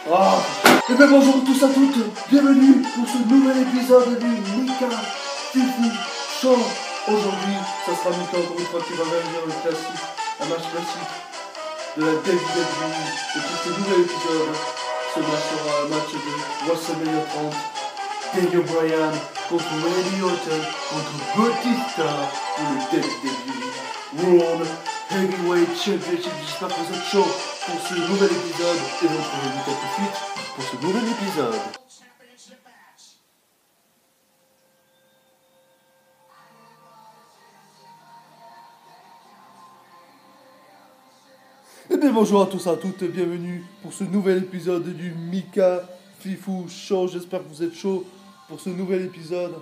Ah. Et bien bonjour tous à toutes, bienvenue pour ce nouvel épisode du Mika Fifu Show. Aujourd'hui, ça sera Mika encore une fois qui va réagir le classique, un match classique de la WWE. Et pour ce nouvel épisode, ce match sera un match de WrestleMania 30. Daniel Bryan contre Randy Orton contre Batista pour le WWE World Heavyweight Championship. J'espère que vous êtes chaud pour ce nouvel épisode et donc on va tout de suite pour ce nouvel épisode. Et bien bonjour à tous et à toutes, bienvenue pour ce nouvel épisode du Mika Fifu Show. J'espère que vous êtes chaud pour ce nouvel épisode.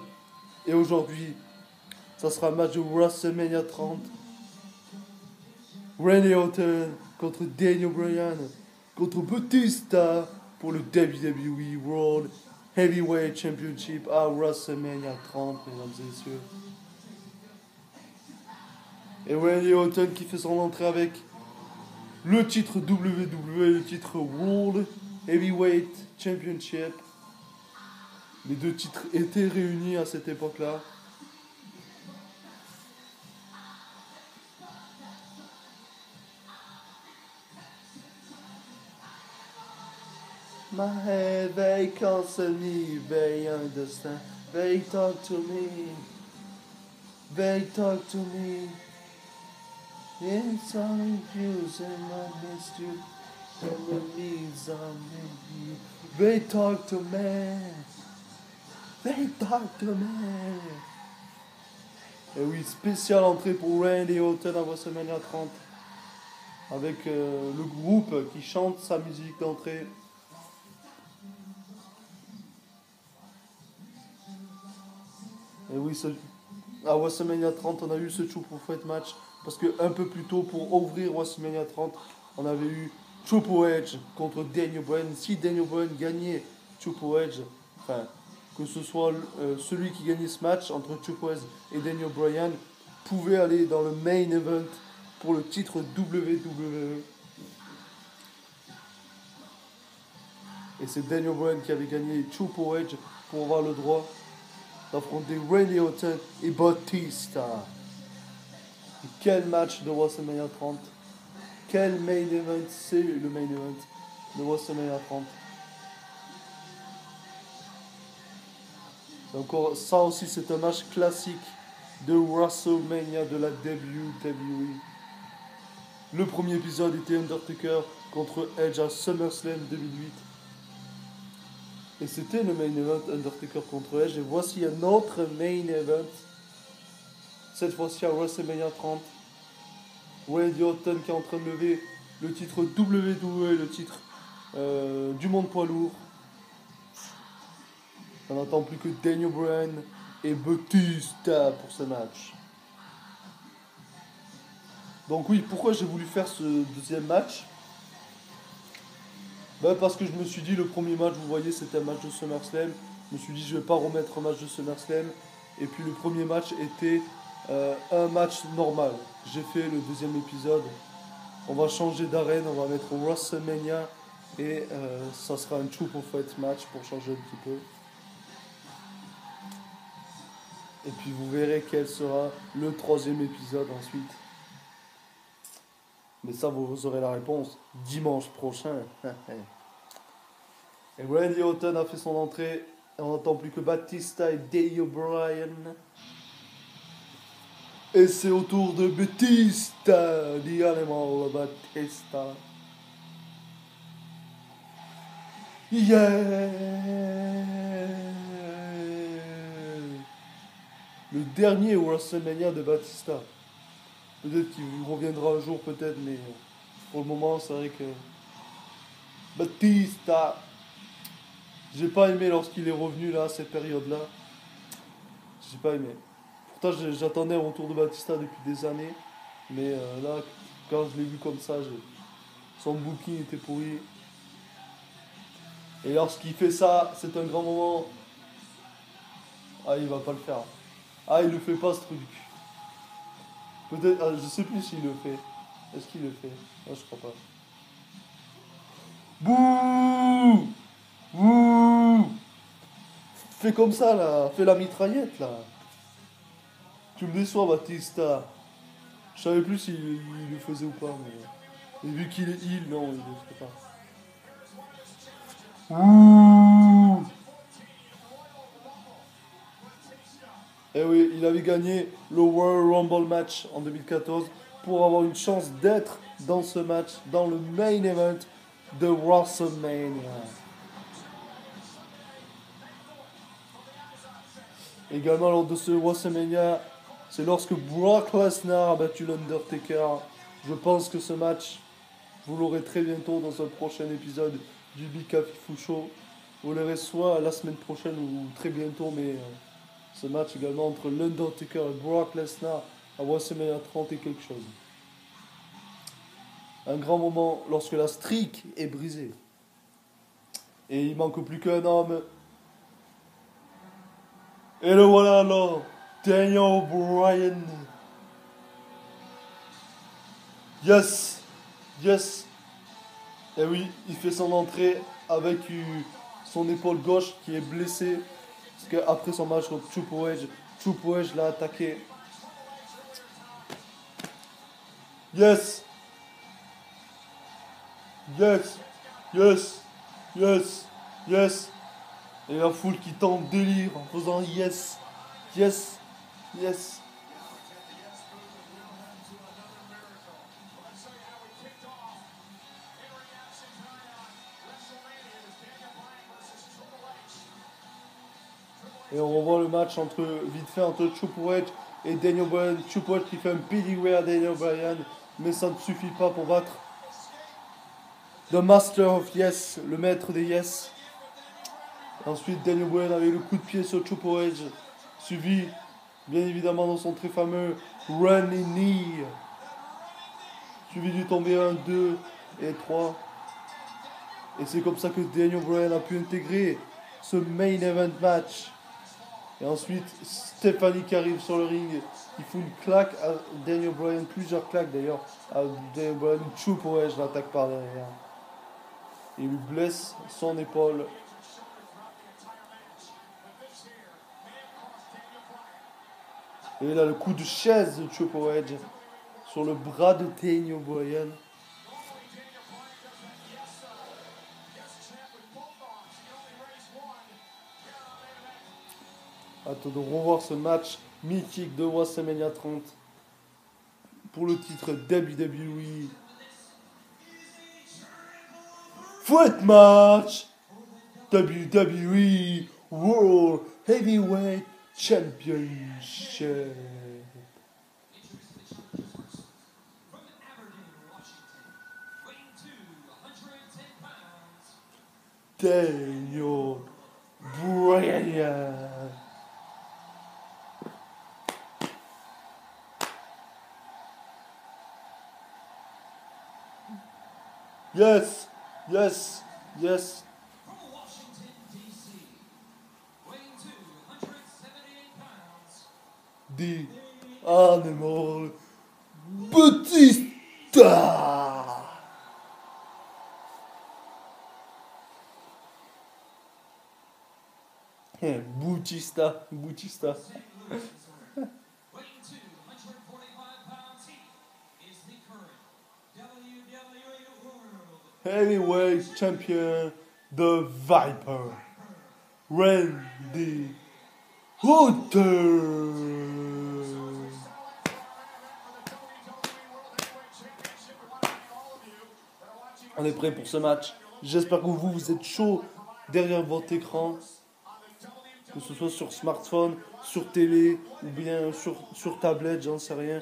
Et aujourd'hui, ça sera un match de WrestleMania 30. Randy Orton contre Daniel Bryan contre Batista pour le WWE World Heavyweight Championship à WrestleMania 30, mesdames et messieurs. Et Randy Orton qui fait son entrée avec le titre WWE, le titre World Heavyweight Championship. Les deux titres étaient réunis à cette époque-là. My head, they counsel me, they understand, they talk to me, It's all confused and I missed you, and the needs are maybe. They talk to me. Et oui, spéciale entrée pour Randy Orton à WrestleMania 30. Avec le groupe qui chante sa musique d'entrée. Et oui, à WrestleMania 30, on a eu ce Triple Threat match. Parce que un peu plus tôt, pour ouvrir WrestleMania 30, on avait eu Triple H contre Daniel Bryan. Si Daniel Bryan gagnait Triple H, enfin, que ce soit celui qui gagnait ce match entre Triple H et Daniel Bryan, pouvait aller dans le main event pour le titre WWE. Et c'est Daniel Bryan qui avait gagné Triple H pour avoir le droit d'affronter Randy Orton et Batista. Et quel match de WrestleMania 30. Quel main event, c'est le main event de WrestleMania 30. Encore, ça aussi c'est un match classique de WrestleMania de la WWE. Le premier épisode était Undertaker contre Edge à SummerSlam 2008. Et c'était le main event Undertaker contre Edge. Et voici un autre main event. Cette fois-ci à WrestleMania 30. Randy Orton qui est en train de lever le titre WWE, le titre du monde poids lourd. On n'attend plus que Daniel Bryan et Batista pour ce match. Donc oui, pourquoi j'ai voulu faire ce deuxième match ? Parce que je me suis dit, le premier match, vous voyez, c'était un match de SummerSlam. Je me suis dit, je ne vais pas remettre un match de SummerSlam. Et puis le premier match était un match normal. J'ai fait le deuxième épisode. On va changer d'arène, on va mettre WrestleMania. Et ça sera un Triple Threat match pour changer un petit peu. Et puis vous verrez quel sera le troisième épisode ensuite. Mais ça, vous aurez la réponse dimanche prochain. Et Randy Orton a fait son entrée. On n'entend plus que Batista et Daniel Bryan. Et c'est au tour de Batista, the Animal Batista. Yeah! Le dernier WrestleMania de Batista. Peut-être qu'il reviendra un jour, peut-être, mais pour le moment, c'est vrai que Batista, j'ai pas aimé lorsqu'il est revenu là, à cette période-là. J'ai pas aimé. Pourtant, j'attendais un retour de Batista depuis des années, mais là, quand je l'ai vu comme ça, son booking était pourri. Et lorsqu'il fait ça, c'est un grand moment. Ah, il va pas le faire. Ah, il le fait pas, ce truc. Peut-être, je sais plus s'il le fait. Est-ce qu'il le fait? Non, je crois pas. Bouh! Fais comme ça là, fais la mitraillette là. Tu me déçois Batista. Je savais plus s'il il le faisait ou pas, mais. Et vu qu'il est heal, non, il le fait pas. Ouh. Eh oui, il avait gagné le World Rumble match en 2014 pour avoir une chance d'être dans ce match, dans le main event de WrestleMania. Également lors de ce WrestleMania, c'est lorsque Brock Lesnar a battu l'Undertaker. Je pense que ce match, vous l'aurez très bientôt dans un prochain épisode du Big Fifou Show. Vous l'aurez soit la semaine prochaine ou très bientôt, mais ce match également entre l'Undertaker et Brock Lesnar à WrestleMania 30 est quelque chose. Un grand moment lorsque la streak est brisée. Et il manque plus qu'un homme. Et le voilà alors, Daniel Bryan. Yes, yes. Et oui, il fait son entrée avec son épaule gauche qui est blessée. Parce qu'après son match contre Triple H l'a attaqué. Yes, yes, yes, yes, yes. Et la foule qui tente délire en faisant yes, yes, yes. Et on revoit le match vite fait entre Triple H et Daniel Bryan. Triple H qui fait un pedigree à Daniel Bryan, mais ça ne suffit pas pour battre The Master of Yes, le maître des Yes. Ensuite, Daniel Bryan avec le coup de pied sur Triple H, suivi bien évidemment dans son très fameux Running Knee, suivi du tombé 1, 2 et 3. Et c'est comme ça que Daniel Bryan a pu intégrer ce main event match. Et ensuite, Stephanie qui arrive sur le ring, il fout une claque à Daniel Bryan, plusieurs claques d'ailleurs, à Daniel Bryan, Triple H l'attaque par derrière. Il lui blesse son épaule. Et là, le coup de chaise de Triple H sur le bras de Daniel Bryan. Attends de revoir ce match mythique de WrestleMania 30 pour le titre WWE Fight Match WWE World Heavyweight Championship. Daniel Bryan. Yes, yes, yes. The Animal Batista. Bautista. Heavyweight champion, the Viper, Randy Orton. On est prêt pour ce match. J'espère que vous êtes chaud derrière votre écran, que ce soit sur smartphone, sur télé ou bien sur tablette, j'en sais rien.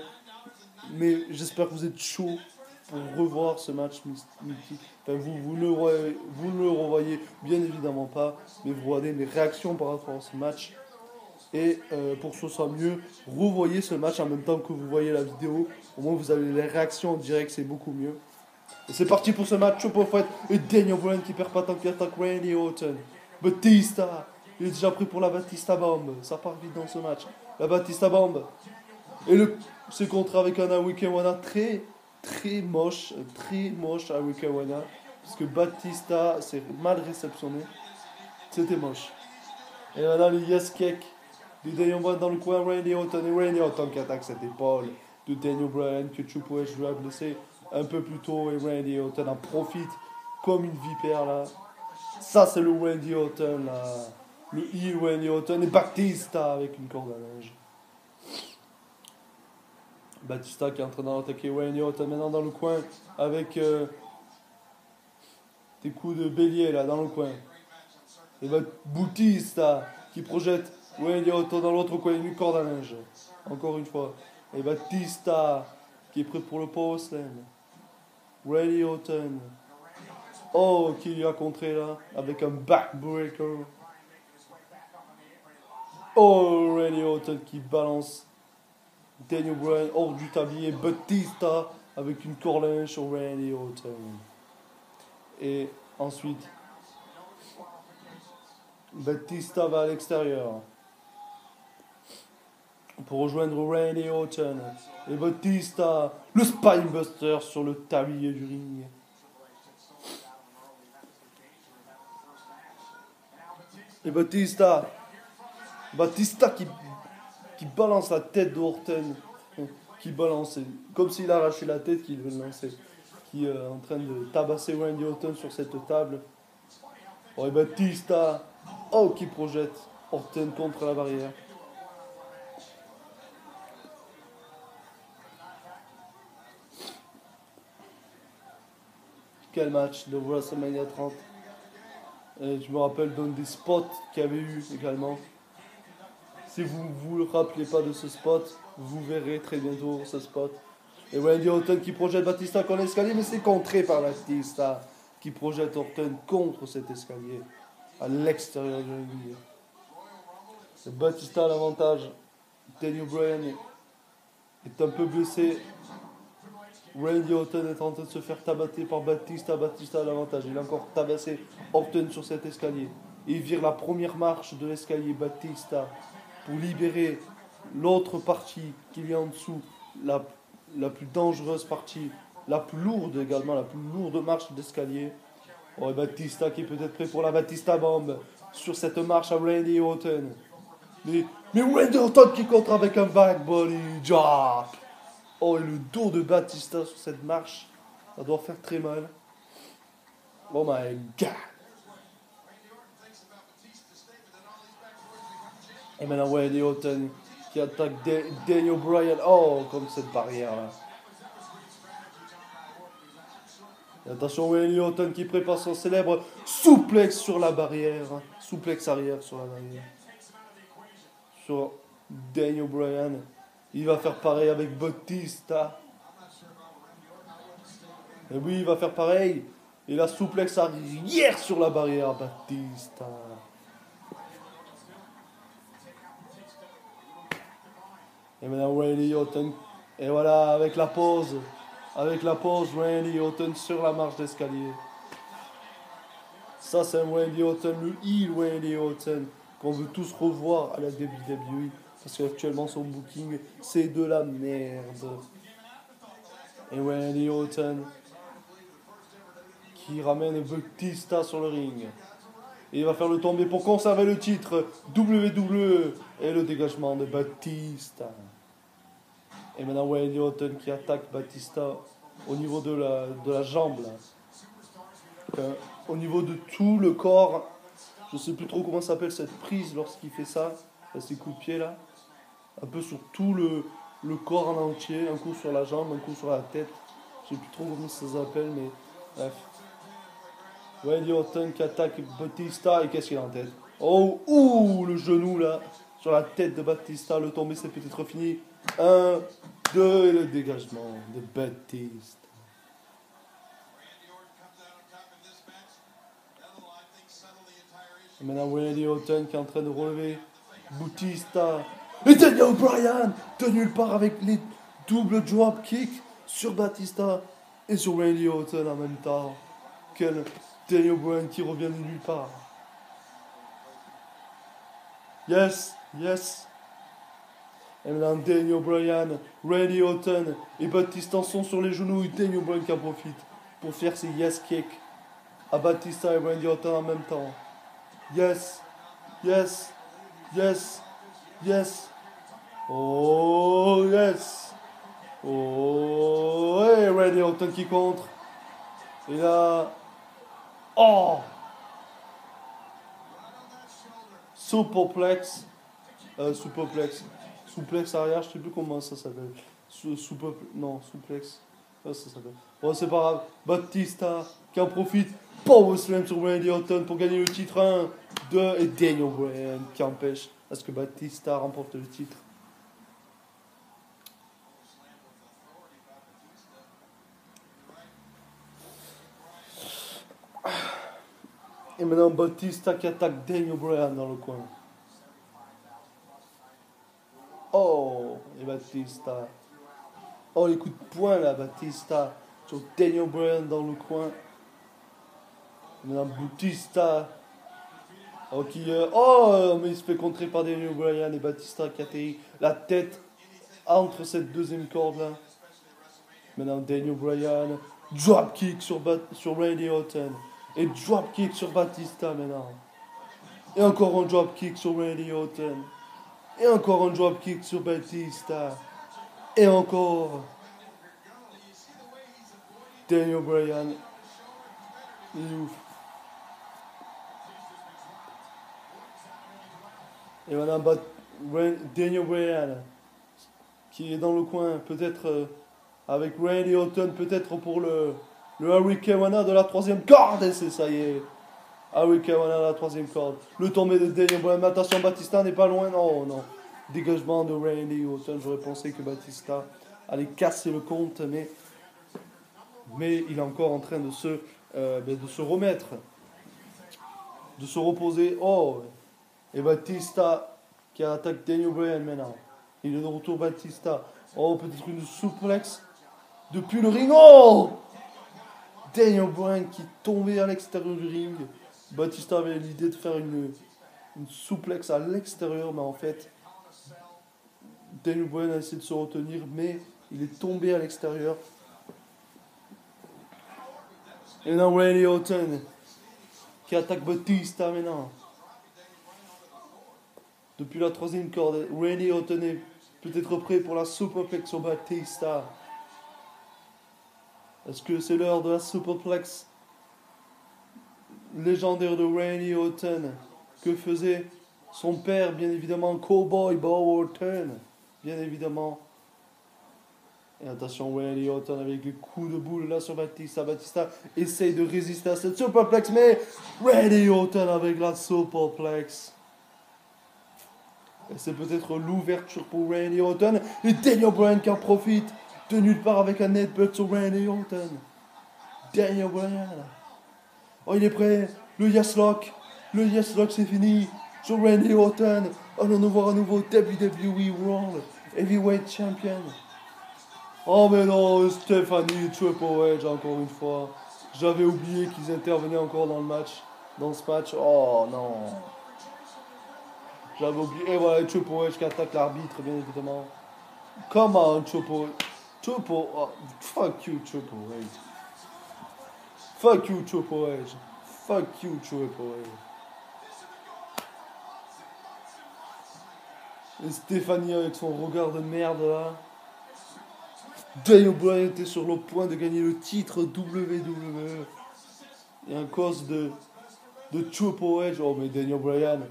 Mais j'espère que vous êtes chaud pour revoir ce match mythique. Enfin, vous ne le revoyez bien évidemment pas, mais vous regardez mes réactions par rapport à ce match. Et pour que ce soit mieux, revoyez ce match en même temps que vous voyez la vidéo. Au moins vous avez les réactions en direct, c'est beaucoup mieux. Et c'est parti pour ce match, Triple Threat et Daniel Bryan qui perd pas tant qu'il attaque Randy Orton. Batista, il est déjà pris pour la Batista Bomb. Ça part vite dans ce match. La Batista Bomb. Et c'est contre avec un Hurricanrana très moche Hurricanrana. Parce que Batista s'est mal réceptionné. C'était moche. Et maintenant le yes kick de Daniel Bryan dans le coin, Randy Orton et Randy Orton qui attaque cette épaule de Daniel Bryan que Triple H lui a blessé un peu plus tôt et Randy Orton en profite comme une vipère là. Ça c'est le Randy Orton là. Le heel Randy Orton et Batista avec une corde à linge. Batista qui est en train d'attaquer Randy Orton maintenant dans le coin avec des coups de bélier là dans le coin. Et Batista qui projette Randy Orton dans l'autre coin, une corde à linge. Encore une fois. Et Batista qui est prêt pour le power slam. Randy Orton. Oh, qui lui a contré là avec un backbreaker. Oh, Randy Orton qui balance Daniel Bryan hors du tablier. Batista avec une corde à linge sur Randy Orton. Et ensuite, Batista va à l'extérieur pour rejoindre Randy Orton. Et Batista, le Spinebuster sur le tablier du ring. Et Batista qui balance la tête d'Orton. Qui balance, comme s'il arrachait la tête qu'il veut lancer. Qui est en train de tabasser Randy Orton sur cette table. Oh, et Batista, oh, qui projette Orton contre la barrière. Quel match de WrestleMania 30. Et je me rappelle d'un des spots qu'il y avait eu également. Si vous ne vous rappelez pas de ce spot, vous verrez très bientôt ce spot. Et Randy Orton qui projette Batista contre l'escalier, mais c'est contré par Batista qui projette Orton contre cet escalier à l'extérieur du ring. Batista a l'avantage. Daniel Bryan est un peu blessé. Randy Orton est en train de se faire tabasser par Batista. Batista a l'avantage. Il a encore tabassé Orton sur cet escalier. Il vire la première marche de l'escalier Batista pour libérer l'autre partie qui vient en dessous, la plus dangereuse partie, la plus lourde également, la plus lourde marche d'escalier. Oh, et Batista qui est peut-être prêt pour la Batista Bomb sur cette marche à Randy Orton. Mais Randy Orton qui contre avec un back body drop. Oh, et le dos de Batista sur cette marche, ça doit faire très mal. Oh my god. Et maintenant Randy Orton qui attaque Daniel Bryan. Oh, comme cette barrière là. Et attention, Randy Orton qui prépare son célèbre souplex sur la barrière. Souplex arrière sur la barrière. Sur Daniel Bryan. Il va faire pareil avec Batista. Et oui, il va faire pareil. Et la souplex arrière sur la barrière, Batista. Et maintenant Randy Orton. Et voilà, avec la pause. Avec la pause, Randy Orton sur la marche d'escalier. Ça, c'est un Randy Orton, le heel Randy Orton, qu'on veut tous revoir à la WWE. Parce qu'actuellement, son booking, c'est de la merde. Et Randy Orton qui ramène Batista sur le ring. Et il va faire le tomber pour conserver le titre WWE et le dégagement de Batista. Et maintenant Randy Orton qui attaque Batista au niveau de la jambe. Là. Au niveau de tout le corps. Je sais plus trop comment s'appelle cette prise lorsqu'il fait ça. Ces coups de pied là. Un peu sur tout le corps en entier. Un coup sur la jambe, un coup sur la tête. Je sais plus trop comment ça s'appelle, mais bref. Randy Orton qui attaque Batista et qu'est-ce qu'il a en tête? Oh, ouh, le genou là. Sur la tête de Batista. Le tombé c'est peut-être fini. 1, 2 et le dégagement de Batista. Et maintenant Randy Orton qui est en train de relever Batista. Et Daniel Bryan de nulle part avec les doubles drop kicks sur Batista et sur Randy Orton en même temps. Quel Daniel Bryan qui revient de nulle part. Yes, yes. Et maintenant Daniel Bryan, Randy Orton et Batista sont sur les genoux. Et Daniel Bryan qui en profite pour faire ses yes kicks à Batista et Randy Orton en même temps. Yes, yes, Yes. Yes. Oh, yes. Oh, et Randy Orton qui contre. Et là... Oh. Superplex. Superplex. Souplex arrière, je sais plus comment ça s'appelle. Non, souplex. Ça s'appelle. Bon, c'est pas grave. Batista qui en profite. Power Slam sur Randy Orton pour gagner le titre 1, 2 et Daniel Bryan qui empêche à ce que Batista remporte le titre. Et maintenant Batista qui attaque Daniel Bryan dans le coin. Oh, et Batista. Oh, les coups de poing là, Batista. Sur Daniel Bryan dans le coin. Maintenant Batista. Oh, mais il se fait contrer par Daniel Bryan et Batista qui atterrit la tête entre cette deuxième corde là. Maintenant Daniel Bryan. Dropkick sur Randy Orton. Et dropkick sur Batista maintenant. Et encore un dropkick sur Randy Orton. Et encore un dropkick sur Batista. Et encore. Daniel Bryan. Il est ouf. Et maintenant Daniel Bryan. Qui est dans le coin. Peut-être avec Randy Orton. Peut-être pour le Hurricane de la troisième corde. Et c'est ça y est. Hurricane de la troisième corde. Le tombé de Daniel Bryan. Mais attention, Batista n'est pas loin. Non, non. Dégagement de Randy Orton. J'aurais pensé que Batista allait casser le compte. Mais il est encore en train de se remettre. De se reposer. Oh. Et Batista qui attaque Daniel Bryan maintenant. Il est de retour Batista. Oh, peut-être une souplex depuis le ring. Oh! Daniel Bryan qui tombait à l'extérieur du ring. Batista avait l'idée de faire une souplex à l'extérieur, mais en fait, Daniel Bryan a essayé de se retenir, mais il est tombé à l'extérieur. Et maintenant Randy Orton qui attaque Batista maintenant. Depuis la troisième corde, Randy Orton est peut-être prêt pour la superplex sur Batista. Est-ce que c'est l'heure de la superplex légendaire de Randy Orton que faisait son père, bien évidemment, Cowboy Bob Orton, bien évidemment. Et attention, Randy Orton avec les coups de boule là sur Batista. Batista essaye de résister à cette superplex, mais Randy Orton avec la superplex. Et c'est peut-être l'ouverture pour Randy Orton. Et Daniel Bryan qui en profite de nulle part avec un headbutt sur Randy Orton. Daniel Bryan. Oh, il est prêt. Le Yes Lock. Le Yes Lock, c'est fini. Sur Randy Orton. Allons-nous voir à nouveau WWE World Heavyweight Champion. Oh, mais non, Stephanie Triple H, encore une fois. J'avais oublié qu'ils intervenaient encore dans le match. Dans ce match. Oh, non. J'avais oublié. Et voilà, Triple H qui attaque l'arbitre, bien évidemment. Come on, Triple H. Oh, fuck you, Triple H. Fuck you, Triple H. Fuck you, Triple H. Et Stéphanie avec son regard de merde là. Daniel Bryan était sur le point de gagner le titre WWE. Et à cause de Triple H. Oh, mais Daniel Bryan.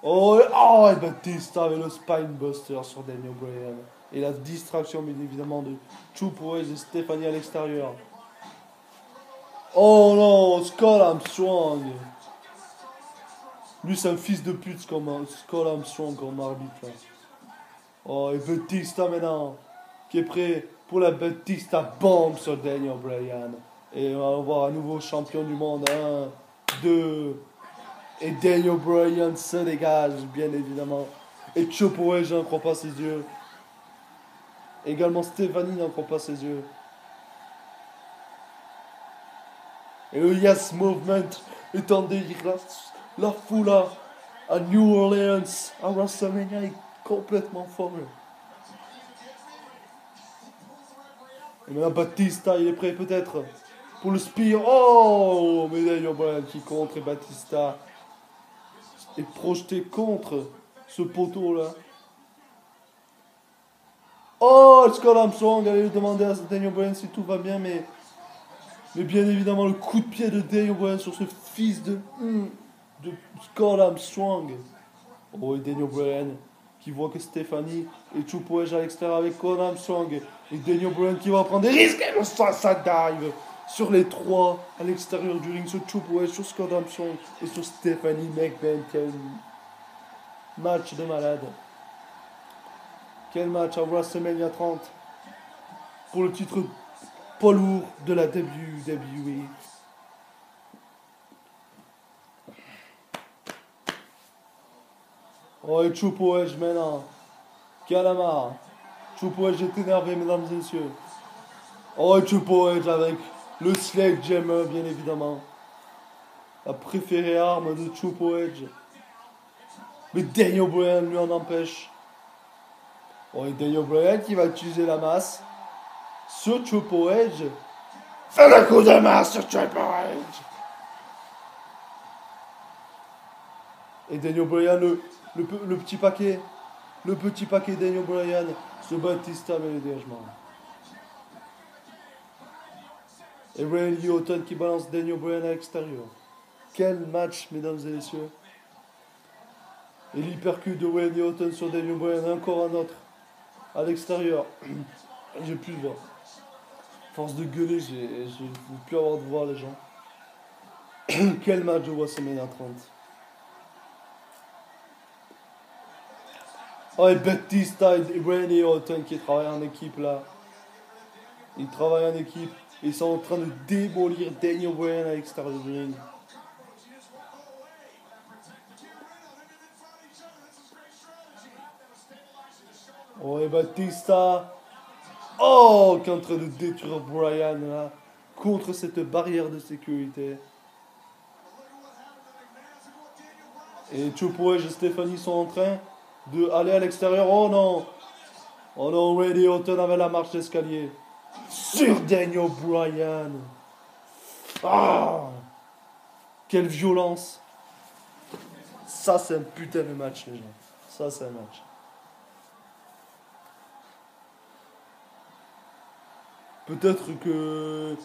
Oh, et Batista avec le Spinebuster sur Daniel Bryan. Et la distraction, bien évidemment, de Triple H et Stéphanie à l'extérieur. Oh non, Skull Armstrong. Lui, c'est un fils de pute, Skull Armstrong comme arbitre. Là. Oh, et Batista maintenant, qui est prêt pour la Batista bombe sur Daniel Bryan. Et on va voir un nouveau champion du monde. 1, 2. Et Daniel Bryan se dégage, bien évidemment. Et Triple H n'en croit pas ses yeux. Également Stéphanie n'en croit pas ses yeux. Et le Yes Movement est en délire. La foule à New Orleans, à WrestleMania, est complètement folle. Et maintenant Batista, il est prêt peut-être pour le spear. Oh, mais Daniel Bryan qui contre et Batista est projeté contre ce poteau là. Oh, Scott Armstrong, allez demander à Daniel Bryan si tout va bien, mais bien évidemment le coup de pied de Daniel Bryan sur ce fils de Scott Armstrong. Oh, et Daniel Bryan qui voit que Stephanie et Triple H à l'extérieur avec Scott Armstrong. Et Daniel Bryan qui va prendre des risques. Et le ça dive sur les trois à l'extérieur du ring, sur Triple H, sur Scott Armstrong et sur Stephanie McMahon. Quel match de malade. Quel match à WrestleMania 30 pour le titre poids lourd de la WWE. Oh, et Triple H maintenant. Calamar. Triple H est énervé, mesdames et messieurs. Oh, et Triple H avec le Sledgehammer, bien évidemment. La préférée arme de Triple H. Mais Daniel Bryan lui en empêche. Oh, et Daniel Bryan qui va utiliser la masse sur Triple H. Fait le coup de masse sur Triple H. Et Daniel Bryan, le petit paquet. Le petit paquet Daniel Bryan. Ce Batista met le dégagement. Et Randy Orton qui balance Daniel Bryan à l'extérieur. Quel match, mesdames et messieurs. Et l'hypercute de Randy Orton sur Daniel Bryan. Encore un autre. À l'extérieur. J'ai plus de voix. Force de gueuler, je ne veux plus avoir de voix, les gens. Quel match de WrestleMania 30. Oh, et Batista et Randy Orton qui travaillent en équipe là. Ils travaillent en équipe. Ils sont en train de démolir Daniel Bryan à l'extérieur du ring. Oh, et Batista. Oh, qui est en train de détruire Bryan là. Contre cette barrière de sécurité. Et Triple H et Stephanie sont en train d'aller à l'extérieur. Oh non. Oh non, Randy Orton avait la marche d'escalier. Sur Daniel Bryan. Ah, quelle violence. Ça, c'est un putain de match, les gens. Ça, c'est un match. Peut-être que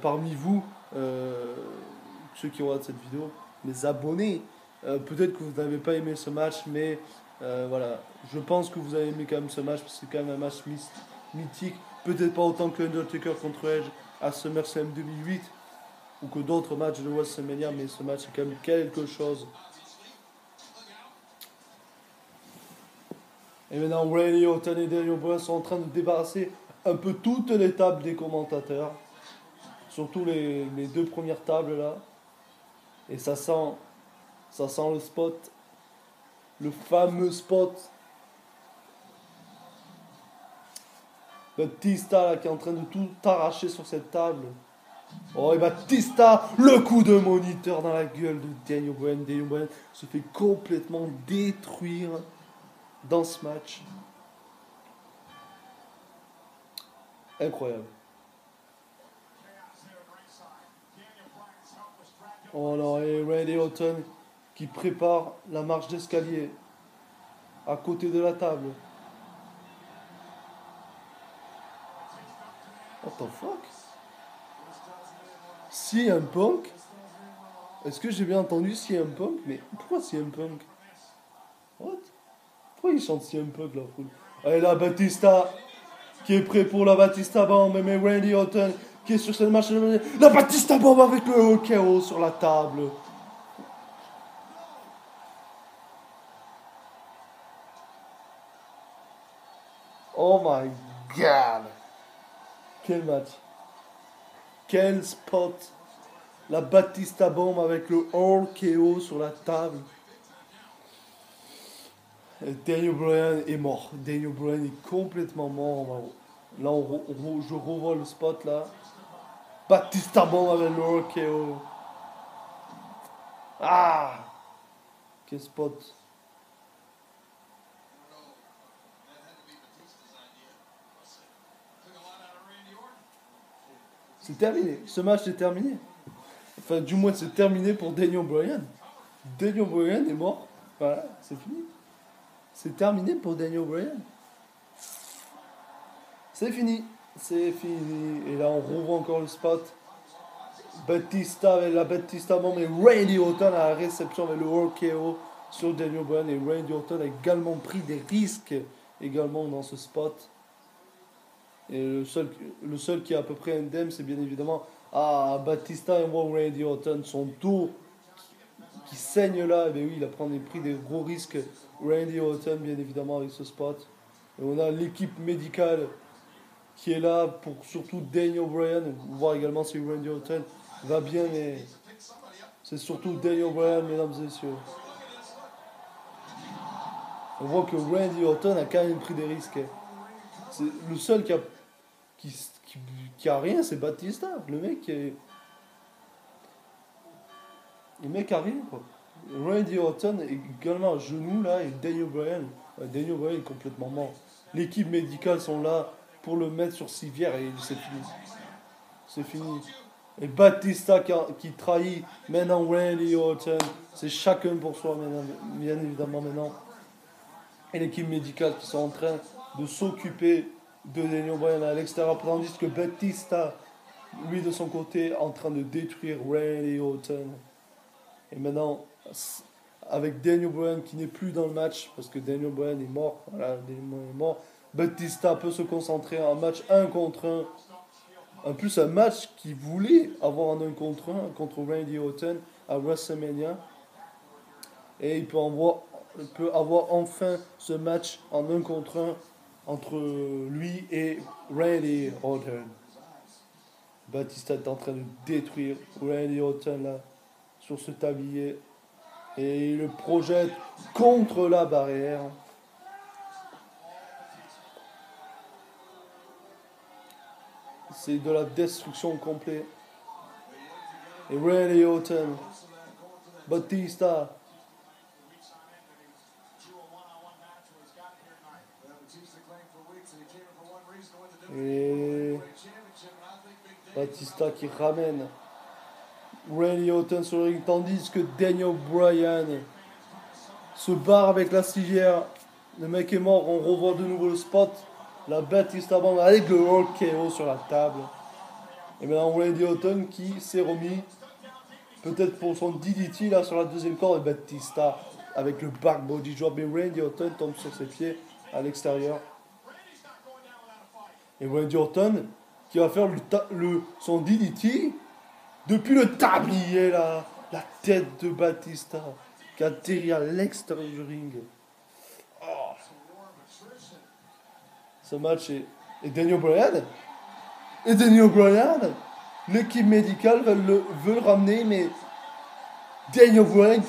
parmi vous, ceux qui regardent cette vidéo, les abonnés, peut-être que vous n'avez pas aimé ce match, mais voilà, je pense que vous avez aimé quand même ce match, parce que c'est quand même un match mythique. Peut-être pas autant que Undertaker contre Edge à SummerSlam 2008, ou que d'autres matchs de WrestleMania, mais ce match est quand même quelque chose. Et maintenant, Randy Orton et Daniel Bryan sont en train de débarrasser un peu toutes les tables des commentateurs. Surtout les deux premières tables là. Et ça sent le spot. Le fameux spot. Batista là, qui est en train de tout arracher sur cette table. Oh, et Batista, le coup de moniteur dans la gueule de Daniel Bryan. Daniel Bryan se fait complètement détruire dans ce match. Incroyable. Oh non, et Randy Orton qui prépare la marche d'escalier à côté de la table. What the fuck? CM Punk? Est-ce que j'ai bien entendu CM Punk? Mais pourquoi CM Punk? What? Pourquoi il chante CM Punk la foule? Allez là, Batista qui est prêt pour la Batista Bomb, mais Randy Orton qui est sur cette marche. La Batista Bomb avec le KO sur la table. Oh my god. Quel match. Quel spot. La Batista Bomb avec le KO sur la table. Daniel Bryan est mort. Daniel Bryan est complètement mort. Là, je revois le spot là. Batista Bomb avec le KO. Ah! Quel spot. C'est terminé. Ce match est terminé. Enfin, du moins, c'est terminé pour Daniel Bryan. Daniel Bryan est mort. Voilà, c'est fini. C'est terminé pour Daniel Bryan. C'est fini. C'est fini. Et là, on rouvre encore le spot. Batista avec la Batista bombe et Randy Orton à la réception avec le RKO sur Daniel Bryan. Et Randy Orton a également pris des risques également dans ce spot. Et le seul qui est à peu près indemne, c'est bien évidemment Batista et moi, Randy Orton, son dos qui saigne là. Et bien oui, il a pris des gros risques. Randy Orton, bien évidemment, avec ce spot. Et on a l'équipe médicale qui est là pour surtout Daniel Bryan, voir également si Randy Orton va bien, mais c'est surtout Daniel Bryan, mesdames et messieurs. On voit que Randy Orton a quand même pris des risques. C'est le seul qui a rien, c'est Batista. Le mec a rien, quoi. Randy Orton est également à genoux là, et Daniel Bryan est complètement mort. L'équipe médicale sont là pour le mettre sur civière et c'est fini. C'est fini. Et Batista qui trahit maintenant Randy Orton. C'est chacun pour soi maintenant, bien évidemment maintenant. Et l'équipe médicale qui sont en train de s'occuper de Daniel Bryan à l'extérieur, tandis que Batista, lui de son côté, est en train de détruire Randy Orton. Et maintenant, avec Daniel Bryan qui n'est plus dans le match, parce que Daniel Bryan est mort, voilà, Daniel Bryan est mort, Batista peut se concentrer en match 1 contre 1. En plus, un match qu'il voulait avoir en 1 contre 1 contre Randy Orton à WrestleMania. Et il peut avoir enfin ce match en 1 contre 1 entre lui et Randy Orton. Batista est en train de détruire Randy Orton là, sur ce tablier. Et il le projette contre la barrière. C'est de la destruction complète. Et Randy Orton, Batista. Et Batista qui ramène Randy Orton sur le ring, tandis que Daniel Bryan se barre avec la civière. Le mec est mort, on revoit de nouveau le spot. La Batista bomb avec le RKO sur la table. Et maintenant Randy Orton qui s'est remis peut-être pour son DDT là sur la deuxième corde. Et Batista avec le back body drop. Et Randy Orton tombe sur ses pieds à l'extérieur. Et Randy Orton qui va faire son DDT depuis le tablier là. La tête de Batista qui atterrit à l'extérieur du ring. Oh. Ce match est Daniel Bryan. Et Daniel Bryan, l'équipe médicale veut le ramener, mais Daniel Bryan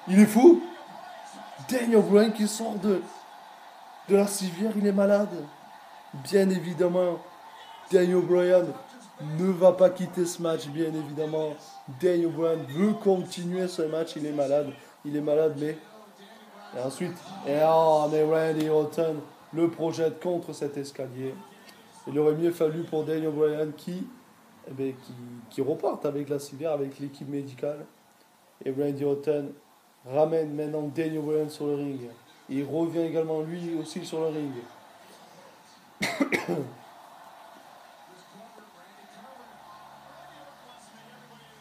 il est fou. Daniel Bryan qui sort de la civière, il est malade. Bien évidemment, Daniel Bryan ne va pas quitter ce match, bien évidemment. Daniel Bryan veut continuer ce match, il est malade, mais... Et ensuite, mais Randy Orton le projette contre cet escalier. Il aurait mieux fallu pour Daniel Bryan qui reparte avec la civière, avec l'équipe médicale. Et Randy Orton ramène maintenant Daniel Bryan sur le ring. Il revient également lui aussi sur le ring.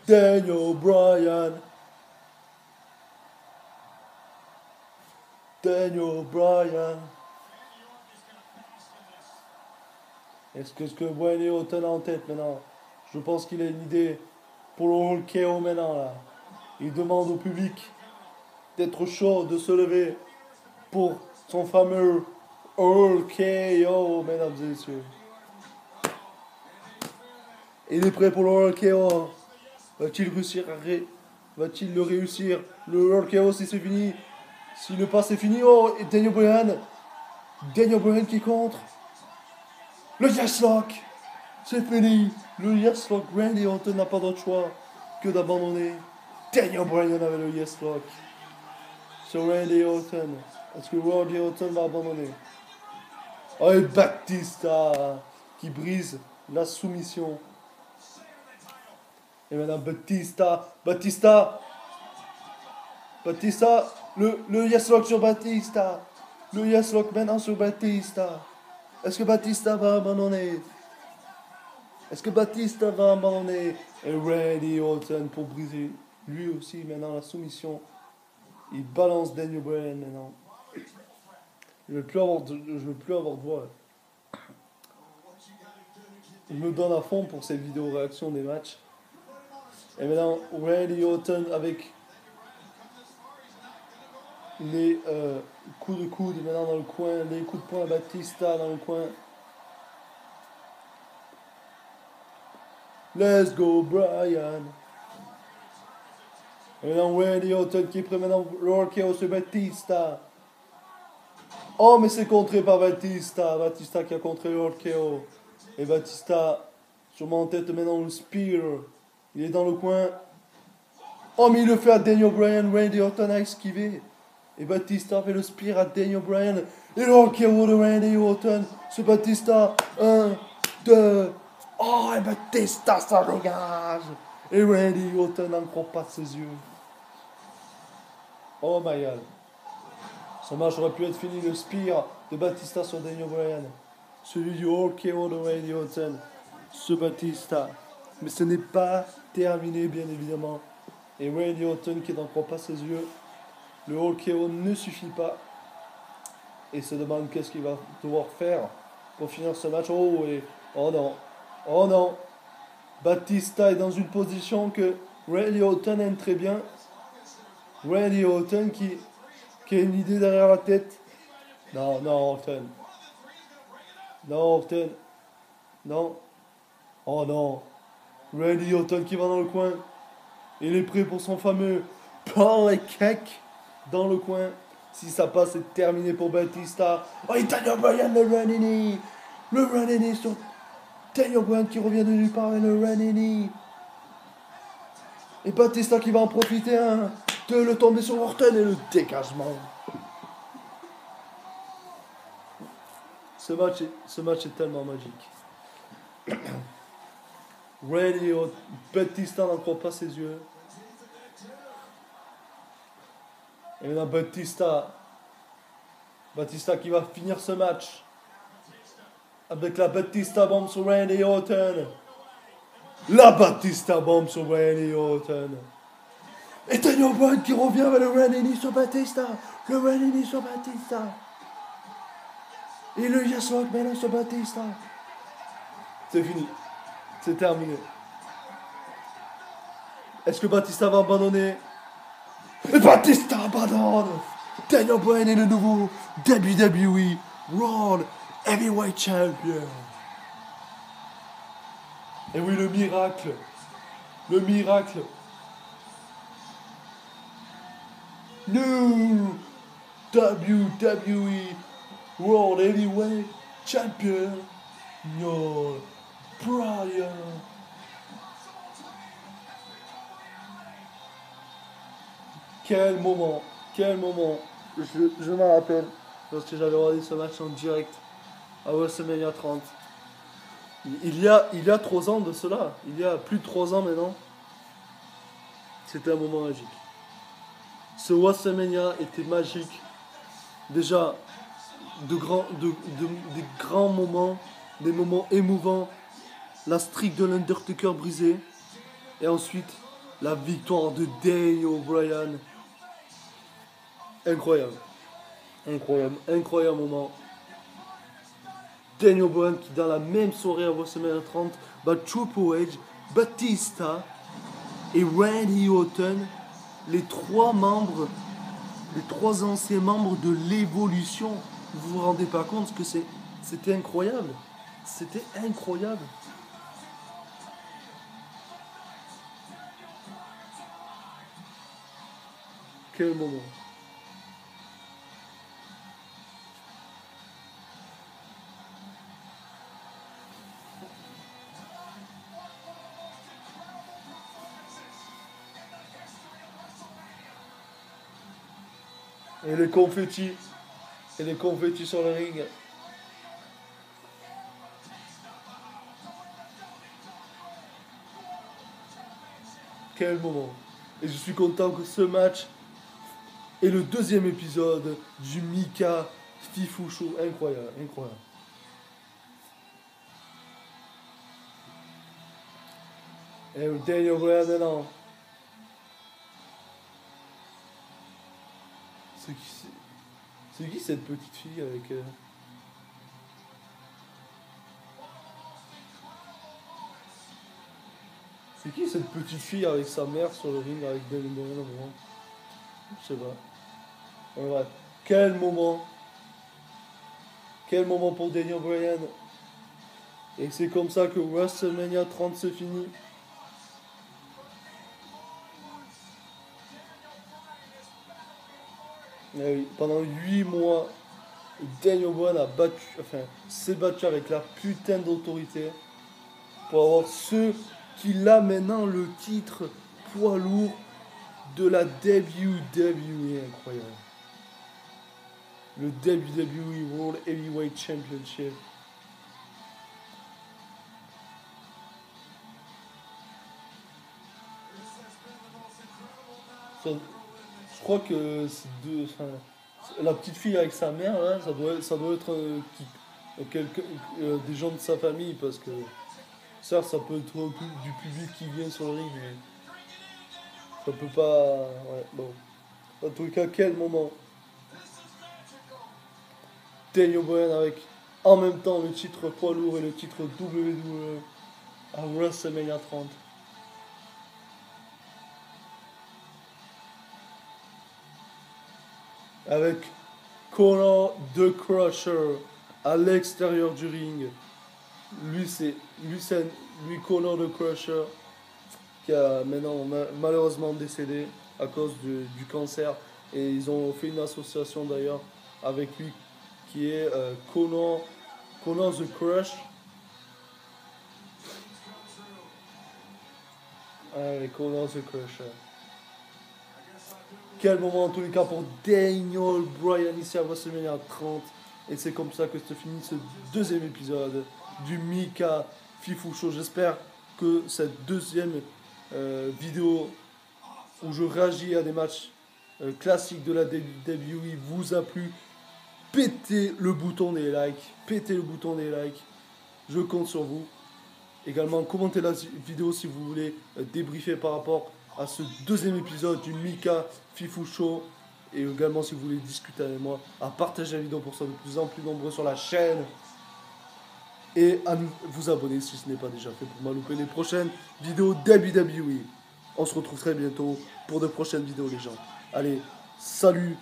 Daniel Bryan. Daniel Bryan. Est-ce que Randy Orton a en tête maintenant? Je pense qu'il a une idée pour le RKO maintenant là. Il demande au public d'être chaud, de se lever pour son fameux RKO, mesdames et messieurs. Il est prêt pour le RKO. Va-t-il le réussir? Le RKO si c'est fini. Si le pas c'est fini. Oh, et Daniel Bryan qui contre. Le Yes Lock. C'est fini. Le Yes Lock. Randy Orton n'a pas d'autre choix que d'abandonner. Daniel Bryan avait le Yes Lock sur Randy Orton. Est-ce que Randy Orton va abandonner? Oh, et Batista qui brise la soumission. Et maintenant Batista Le yes lock sur Batista. Le yes lock maintenant sur Batista. Est-ce que Batista va abandonner? Est-ce que Batista va abandonner? Et Randy Orton pour briser lui aussi maintenant la soumission. Il balance Daniel Bryan maintenant. Je veux plus avoir de voix. Je me donne à fond pour ces vidéos réactions des matchs. Et maintenant, Randy Orton avec les coups de coude maintenant dans le coin, les coups de poing à Batista dans le coin. Let's go, Bryan. Et maintenant, Randy Orton qui est prêt maintenant. RKO sur Batista. Oh, mais c'est contré par Batista. Batista qui a contré RKO. Et Batista, sûrement en tête maintenant le spear. Il est dans le coin. Oh, mais il le fait à Daniel Bryan. Randy Orton a esquivé. Et Batista fait le spear à Daniel Bryan. Et le RKO de Randy Orton. C'est Batista. 1, 2. Oh, et Batista ça dégage. Et Randy Orton n'en croit pas ses yeux. Oh my god. Ce match aurait pu être fini, le spear de Batista sur Daniel Bryan. Celui du RKO de Randy Orton sur Batista. Mais ce n'est pas terminé, bien évidemment. Et Randy Orton qui n'en croit pas ses yeux. Le RKO ne suffit pas. Et se demande qu'est-ce qu'il va devoir faire pour finir ce match. Oh, et oh non. Oh non. Batista est dans une position que Randy Orton aime très bien. Randy Orton qui a une idée derrière la tête. Non, non, Orton. Non, Orton. Non. Oh non. Randy Orton qui va dans le coin. Il est prêt pour son fameux power kick dans le coin. Si ça passe, c'est terminé pour Batista. Oh, et Daniel Bryan, le running knee. Le running knee sur Daniel Bryan qui revient de nulle part et le running knee. Et Batista qui va en profiter de le tomber sur Orton et le dégagement. Ce match est tellement magique. Randy Batista n'en croit pas ses yeux. Et maintenant Batista qui va finir ce match avec la Batista Bomb sur Randy Orton. La Batista Bomb sur Randy Orton. Et Daniel Bryan qui revient avec le Randy knee sur Batista. Le Randy knee sur Batista. Et le yes lock maintenant sur Batista. C'est fini. C'est terminé. Est-ce que Batista va abandonner? Et Batista abandonne. Daniel Bryan est le nouveau WWE World Heavyweight Champion. Et oui, le miracle. Le miracle. New WWE World Heavyweight Champion. No Bryan. Quel moment. Quel moment. Je m'en rappelle. Lorsque j'avais regardé ce match en direct à WrestleMania 30. Il y a 3 ans de cela. Il y a plus de 3 ans maintenant. C'était un moment magique. Ce WrestleMania était magique. Déjà, des grands moments, des moments émouvants. La streak de l'Undertaker brisée. Et ensuite, la victoire de Daniel Bryan. Incroyable. Incroyable. Incroyable moment. Daniel Bryan qui dans la même soirée à WrestleMania 30 bat Triple H, Batista et Randy Orton, les 3 anciens membres de l'Évolution. Vous vous rendez pas compte que c'était incroyable. C'était incroyable. Quel moment. Et les confettis. Et les confettis sur le ring. Quel moment. Et je suis content que ce match Et le deuxième épisode du Mika Fifou Show. Incroyable, incroyable. Et le Daniel Bryan maintenant. C'est qui cette petite fille avec... C'est qui cette petite fille avec sa mère sur le ring avec Daniel Bryan au moment? Je sais pas. Ouais, bref. Quel moment. Quel moment pour Daniel Bryan. Et c'est comme ça que WrestleMania 30 se finit. Et oui, pendant 8 mois, Daniel Bryan a battu, s'est battu avec la putain d'autorité pour avoir ceux qui a maintenant le titre poids lourd de la WWE. Incroyable. Le WWE World Heavyweight Championship. Je crois que c'est la petite fille avec sa mère, là, ça doit être des gens de sa famille, parce que ça peut être du public qui vient sur le ring, mais ça peut pas... Ouais, bon. En tout cas, quel moment. Daniel Bryan avec en même temps le titre poids lourd et le titre WWE à WrestleMania 30. Avec Conor the Crusher à l'extérieur du ring. Lui Conor the Crusher, qui a maintenant malheureusement décédé à cause du cancer. Et ils ont fait une association d'ailleurs avec lui qui est Conor the Crush. Avec Conor the Crusher. Quel moment en tous les cas pour Daniel Bryan ici à WrestleMania 30. Et c'est comme ça que se finit ce deuxième épisode du Mika Fifou Show. J'espère que cette deuxième vidéo où je réagis à des matchs classiques de la WWE vous a plu. Pétez le bouton des likes. Pétez le bouton des likes. Je compte sur vous. Également, commentez la vidéo si vous voulez débriefer par rapport à ce deuxième épisode du Mika Fifou Show. Et également, si vous voulez discuter avec moi, à partager la vidéo pour ça de plus en plus nombreux sur la chaîne. Et à vous abonner si ce n'est pas déjà fait pour ne pas louper les prochaines vidéos WWE. On se retrouve très bientôt pour de prochaines vidéos, les gens. Allez, salut!